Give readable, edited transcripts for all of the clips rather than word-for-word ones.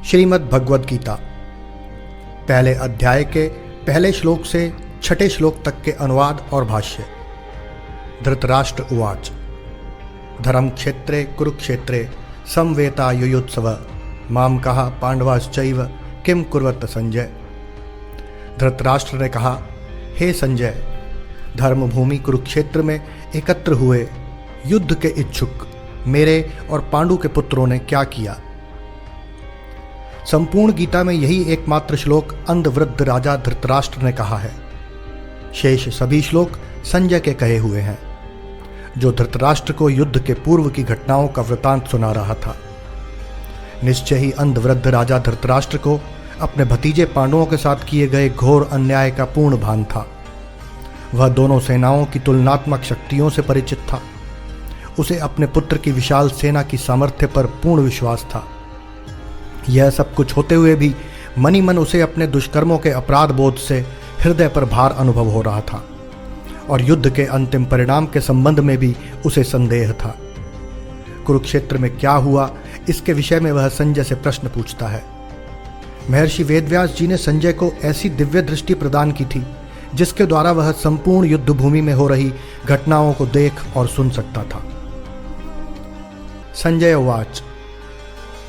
श्रीमद् भगवद गीता पहले अध्याय के पहले श्लोक से छठे श्लोक तक के अनुवाद और भाष्य। धृतराष्ट्र उवाच। धर्म क्षेत्रे कुरुक्षेत्रे समवेता युयुत्सव माम कहा पांडवाश्चैव किम कुर्वत संजय। धृतराष्ट्र ने कहा, हे संजय, धर्मभूमि कुरुक्षेत्र में एकत्र हुए युद्ध के इच्छुक मेरे और पांडु के पुत्रों ने क्या किया। संपूर्ण गीता में यही एकमात्र श्लोक अंधवृद्ध राजा धृतराष्ट्र ने कहा है। शेष सभी श्लोक संजय के कहे हुए हैं, जो धृतराष्ट्र को युद्ध के पूर्व की घटनाओं का वृतांत सुना रहा था। निश्चय ही अंधवृद्ध राजा धृतराष्ट्र को अपने भतीजे पांडवों के साथ किए गए घोर अन्याय का पूर्ण भान था। वह दोनों सेनाओं की तुलनात्मक शक्तियों से परिचित था। उसे अपने पुत्र की विशाल सेना की सामर्थ्य पर पूर्ण विश्वास था। यह सब कुछ होते हुए भी मनी मन उसे अपने दुष्कर्मों के अपराध बोध से हृदय पर भार अनुभव हो रहा था और युद्ध के अंतिम परिणाम के संबंध में भी उसे संदेह था। कुरुक्षेत्र में क्या हुआ, इसके विषय में वह संजय से प्रश्न पूछता है। महर्षि वेदव्यास जी ने संजय को ऐसी दिव्य दृष्टि प्रदान की थी जिसके द्वारा वह संपूर्ण युद्ध भूमि में हो रही घटनाओं को देख और सुन सकता था। संजय उवाच।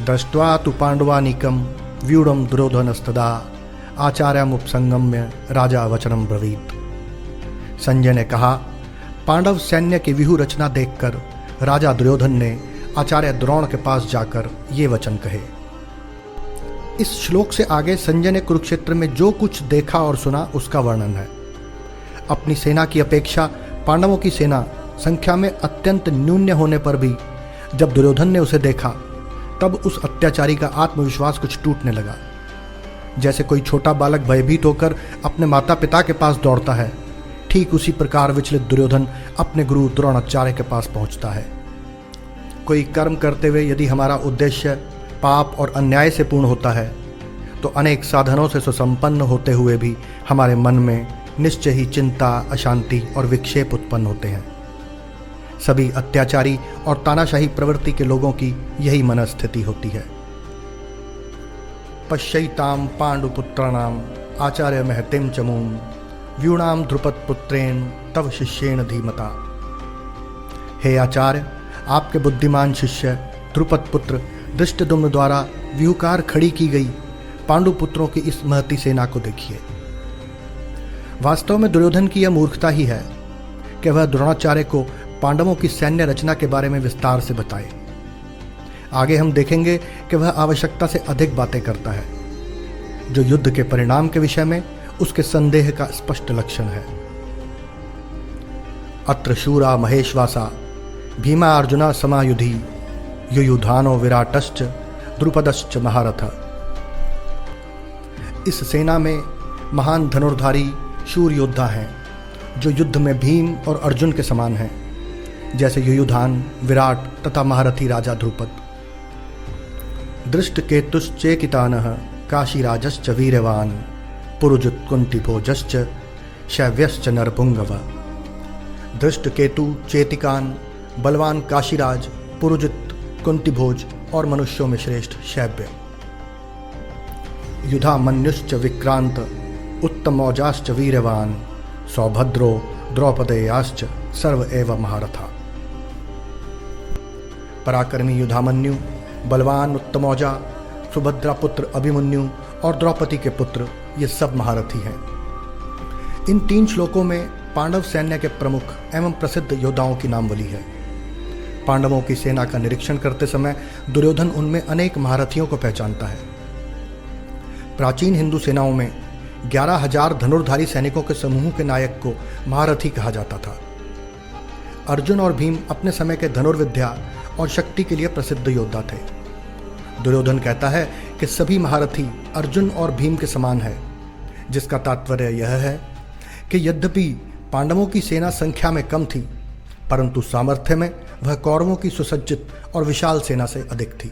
दृष्ट्वा तु पांडवानीकं व्यूढ़ं दुर्योधनस्तदा आचार्यमुपसंगम्य राजा वचनम ब्रवीत। संजय ने कहा, पांडव सैन्य की व्यूह रचना देखकर राजा दुर्योधन ने आचार्य द्रोण के पास जाकर ये वचन कहे। इस श्लोक से आगे संजय ने कुरुक्षेत्र में जो कुछ देखा और सुना उसका वर्णन है। अपनी सेना की अपेक्षा पांडवों की सेना संख्या में अत्यंत न्यून्य होने पर भी जब दुर्योधन ने उसे देखा तब उस अत्याचारी का आत्मविश्वास कुछ टूटने लगा। जैसे कोई छोटा बालक भयभीत होकर अपने माता पिता के पास दौड़ता है, ठीक उसी प्रकार विचलित दुर्योधन अपने गुरु द्रोणाचार्य के पास पहुंचता है। कोई कर्म करते हुए यदि हमारा उद्देश्य पाप और अन्याय से पूर्ण होता है तो अनेक साधनों से सुसंपन्न होते हुए भी हमारे मन में निश्चय ही चिंता, अशांति और विक्षेप उत्पन्न होते हैं। सभी अत्याचारी और तानाशाही प्रवृत्ति के लोगों की यही मनस्थिति होती है। पश्यैताम पांडुपुत्राणाम आचार्य महतिम चमूम व्यूणाम ध्रुपद पुत्रेण तव शिष्येण धीमता। हे आचार्य, आपके बुद्धिमान शिष्य ध्रुपद पुत्र धृष्टद्युम्न द्वारा व्यूहकार खड़ी की गई पांडुपुत्रों की इस महती सेना को देखिए। वास्तव में दुर्योधन की यह मूर्खता ही है कि वह द्रोणाचार्य को पांडवों की सैन्य रचना के बारे में विस्तार से बताए। आगे हम देखेंगे कि वह आवश्यकता से अधिक बातें करता है, जो युद्ध के परिणाम के विषय में उसके संदेह का स्पष्ट लक्षण है। अत्र शूरा महेश्वासा भीमा अर्जुना समायुधि युयुधानो विराटश्च द्रुपदश्च महारथ। इस सेना में महान धनुर्धारी शूर योद्धा हैं जो युद्ध में भीम और अर्जुन के समान हैं, जैसे युयुधान, विराट तथा महारथी राजा ध्रुपद। दृष्टकेतुश्चेकितानः काशीराजश्च वीरवान पुरुजित कुंतीभोजश्च शैव्यश्च नरपुंगव। दृष्टकेतु, चेतिकान, बलवान काशीराज, पुरुजित, कुंतीभोज और मनुष्यों में श्रेष्ठ शैव्य। युधामन्युश्च विक्रांत उत्तमौजाश्च वीरवान सौभद्रो द्रौपदेयाश्च सर्व एव महारथा। पराक्रमी युधामन्यु, बलवान उत्तमौजा, सुभद्रा पुत्र अभिमन्यु और द्रौपदी के पुत्र ये सब महारथी हैं। इन 3 श्लोकों में पांडव सैन्य के प्रमुख एवं प्रसिद्ध योद्धाओं की नामावली है। पांडवों की सेना का निरीक्षण करते समय दुर्योधन उनमें अनेक महारथियों को पहचानता है। प्राचीन हिंदू सेनाओं में 11,000 धनुर्धारी सैनिकों के समूह के नायक को महारथी कहा जाता था। अर्जुन और भीम अपने समय के धनुर्विद्या और शक्ति के लिए प्रसिद्ध योद्धा थे। दुर्योधन कहता है कि सभी महारथी अर्जुन और भीम के समान है, जिसका तात्पर्य यह है कि यद्यपि पांडवों की सेना संख्या में कम थी, परंतु सामर्थ्य में वह कौरवों की सुसज्जित और विशाल सेना से अधिक थी।